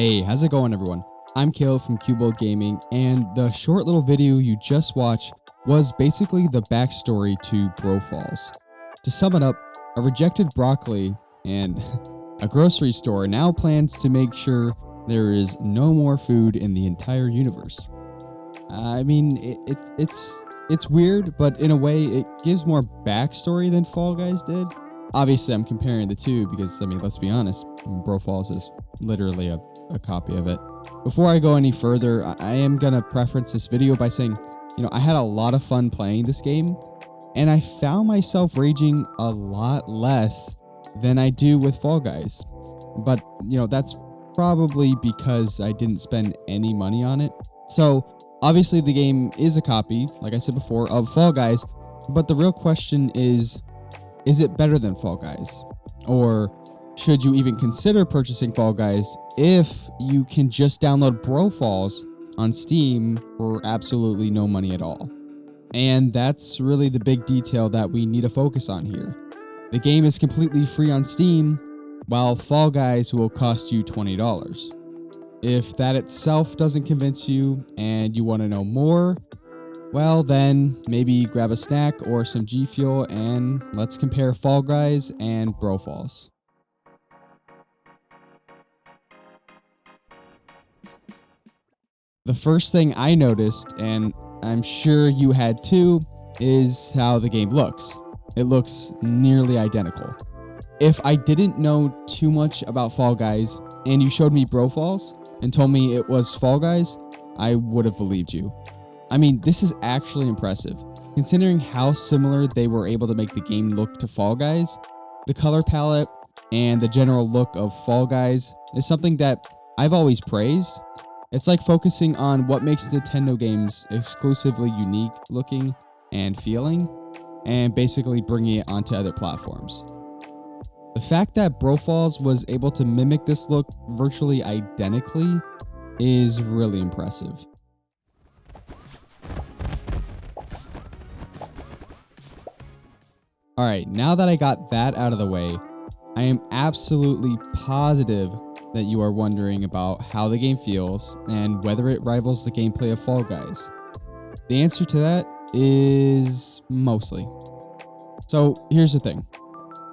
Hey, how's it going everyone? I'm Caleb from Cubold Gaming, and the short little video you just watched was basically the backstory to Bro Falls. To sum it up, a rejected broccoli and a grocery store now plans to make sure there is no more food in the entire universe. I mean, it's weird, but in a way it gives more backstory than Fall Guys did. Obviously, I'm comparing the two because, I mean, let's be honest, Bro Falls is literally a copy of it. Before I go any further, I am gonna preference this video by saying, I had a lot of fun playing this game, and I found myself raging a lot less than I do with Fall Guys. But, that's probably because I didn't spend any money on it. So, obviously the game is a copy, like I said before, of Fall Guys, but the real question is it better than Fall Guys? Or should you even consider purchasing Fall Guys if you can just download Bro Falls on Steam for absolutely no money at all? And that's really the big detail that we need to focus on here. The game is completely free on Steam, while Fall Guys will cost you $20. If that itself doesn't convince you and you want to know more, well then maybe grab a snack or some G Fuel and let's compare Fall Guys and Bro Falls. The first thing I noticed, and I'm sure you had too, is how the game looks. It looks nearly identical. If I didn't know too much about Fall Guys and you showed me Bro Falls and told me it was Fall Guys, I would have believed you. I mean, this is actually impressive. Considering how similar they were able to make the game look to Fall Guys, the color palette and the general look of Fall Guys is something that I've always praised. It's like focusing on what makes Nintendo games exclusively unique looking and feeling, and basically bringing it onto other platforms. The fact that Bro Falls was able to mimic this look virtually identically is really impressive. Alright, now that I got that out of the way, I am absolutely positive that you are wondering about how the game feels and whether it rivals the gameplay of Fall Guys. The answer to that is mostly. So here's the thing.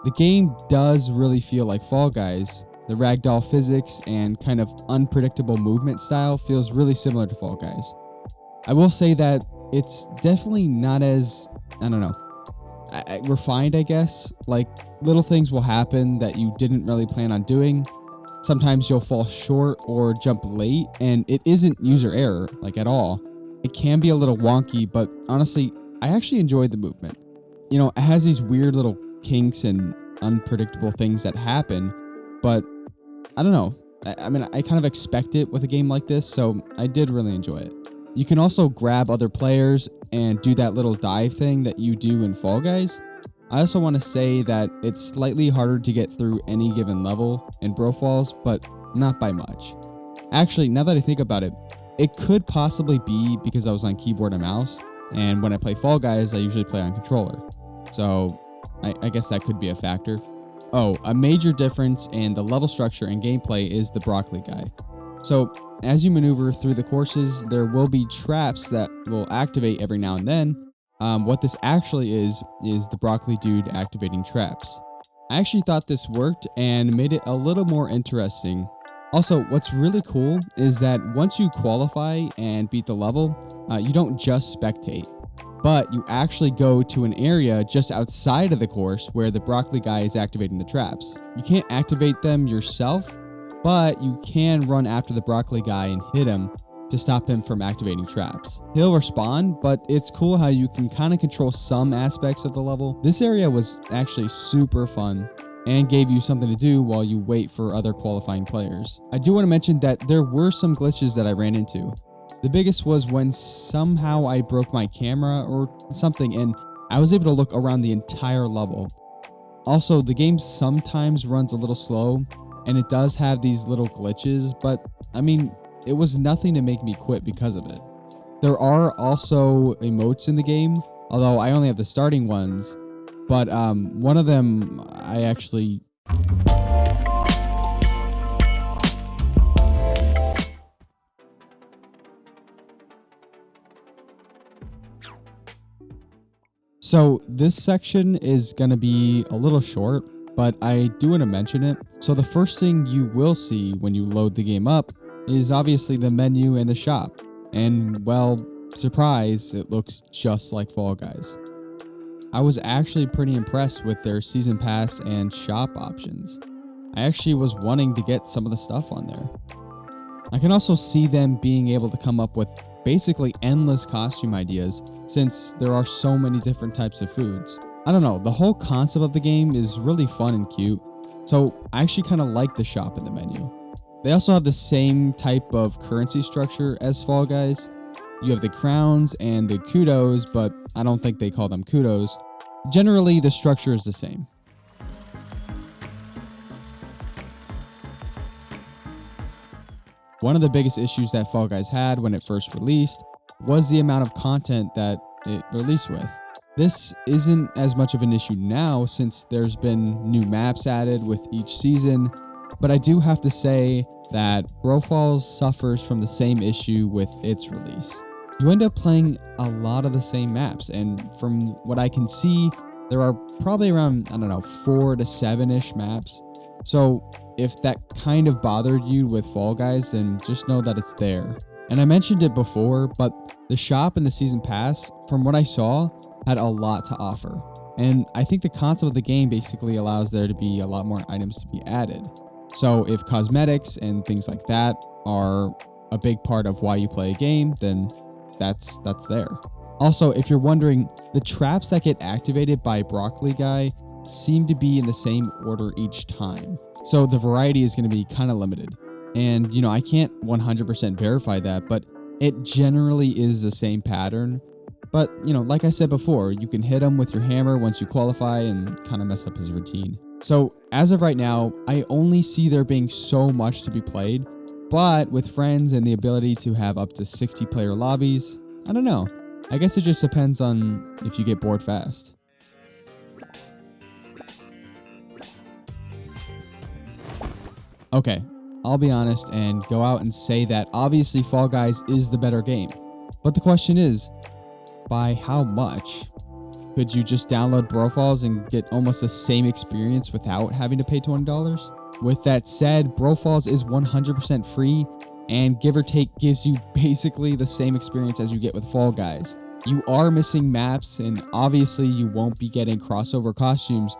The game does really feel like Fall Guys. The ragdoll physics and kind of unpredictable movement style feels really similar to Fall Guys. I will say that it's definitely not as, refined, I guess. Like, little things will happen that you didn't really plan on doing. Sometimes you'll fall short or jump late, and it isn't user error, like at all. It can be a little wonky, but honestly, I actually enjoyed the movement. It has these weird little kinks and unpredictable things that happen, but I don't know. I kind of expect it with a game like this, so I did really enjoy it. You can also grab other players and do that little dive thing that you do in Fall Guys. I also want to say that it's slightly harder to get through any given level in Bro Falls, but not by much. Actually, now that I think about it, it could possibly be because I was on keyboard and mouse, and when I play Fall Guys, I usually play on controller. So I guess that could be a factor. Oh, a major difference in the level structure and gameplay is the broccoli guy. So as you maneuver through the courses, there will be traps that will activate every now and then. What this actually is the broccoli dude activating traps. I actually thought this worked and made it a little more interesting. Also, what's really cool is that once you qualify and beat the level, you don't just spectate, but you actually go to an area just outside of the course where the broccoli guy is activating the traps. You can't activate them yourself, but you can run after the broccoli guy and hit him to stop him from activating traps. He'll respawn, but it's cool how you can kind of control some aspects of the level. This area was actually super fun and gave you something to do while you wait for other qualifying players. I do want to mention that there were some glitches that I ran into. The biggest was when somehow I broke my camera or something and I was able to look around the entire level. Also, the game sometimes runs a little slow and it does have these little glitches, but it was nothing to make me quit because of it. There are also emotes in the game, although I only have the starting ones, but one of them I actually So this section is going to be a little short, but I do want to mention it. So the first thing you will see when you load the game up is obviously the menu and the shop. And well, surprise, it looks just like Fall Guys. I was actually pretty impressed with their season pass and shop options. I actually was wanting to get some of the stuff on there. I can also see them being able to come up with basically endless costume ideas since there are so many different types of foods. I don't know, the whole concept of the game is really fun and cute, so I actually kind of like the shop in the menu. They also have the same type of currency structure as Fall Guys. You have the crowns and the kudos, but I don't think they call them kudos. Generally, the structure is the same. One of the biggest issues that Fall Guys had when it first released was the amount of content that it released with. This isn't as much of an issue now since there's been new maps added with each season, but I do have to say that Bro Falls suffers from the same issue with its release. You end up playing a lot of the same maps, and from what I can see, there are probably around, 4 to 7-ish maps. So if that kind of bothered you with Fall Guys, then just know that it's there. And I mentioned it before, but the shop and the season pass, from what I saw, had a lot to offer. And I think the concept of the game basically allows there to be a lot more items to be added. So if cosmetics and things like that are a big part of why you play a game, then that's there. Also, if you're wondering, the traps that get activated by Broccoli Guy seem to be in the same order each time. So the variety is going to be kind of limited. And, I can't 100% verify that, but it generally is the same pattern. But, like I said before, you can hit him with your hammer once you qualify and kind of mess up his routine. So as of right now, I only see there being so much to be played, but with friends and the ability to have up to 60 player lobbies, I don't know. I guess it just depends on if you get bored fast. Okay, I'll be honest and go out and say that obviously Fall Guys is the better game. But the question is, by how much? Could you just download Bro Falls and get almost the same experience without having to pay $20? With that said, Bro Falls is 100% free and give or take gives you basically the same experience as you get with Fall Guys. You are missing maps and obviously you won't be getting crossover costumes,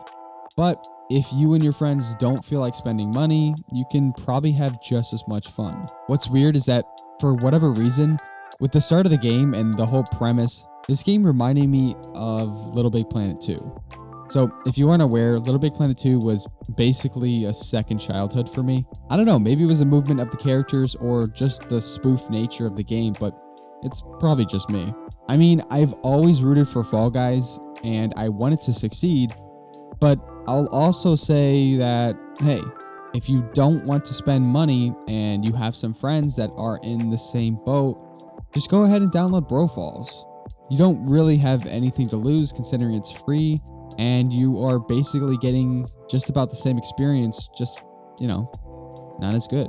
but if you and your friends don't feel like spending money, you can probably have just as much fun. What's weird is that for whatever reason, with the start of the game and the whole premise, this game reminded me of Little Big Planet 2. So if you aren't aware, Little Big Planet 2 was basically a second childhood for me. I don't know, maybe it was the movement of the characters or just the spoof nature of the game, but it's probably just me. I mean, I've always rooted for Fall Guys and I wanted to succeed, but I'll also say that, hey, if you don't want to spend money and you have some friends that are in the same boat, just go ahead and download Bro Falls. You don't really have anything to lose considering it's free and you are basically getting just about the same experience, just, not as good.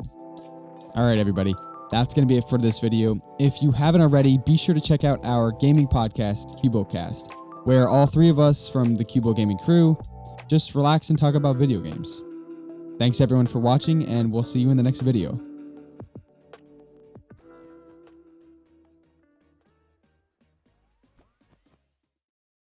All right, everybody, that's going to be it for this video. If you haven't already, be sure to check out our gaming podcast, CuboCast, where all three of us from the Cubo Gaming crew just relax and talk about video games. Thanks everyone for watching, and we'll see you in the next video.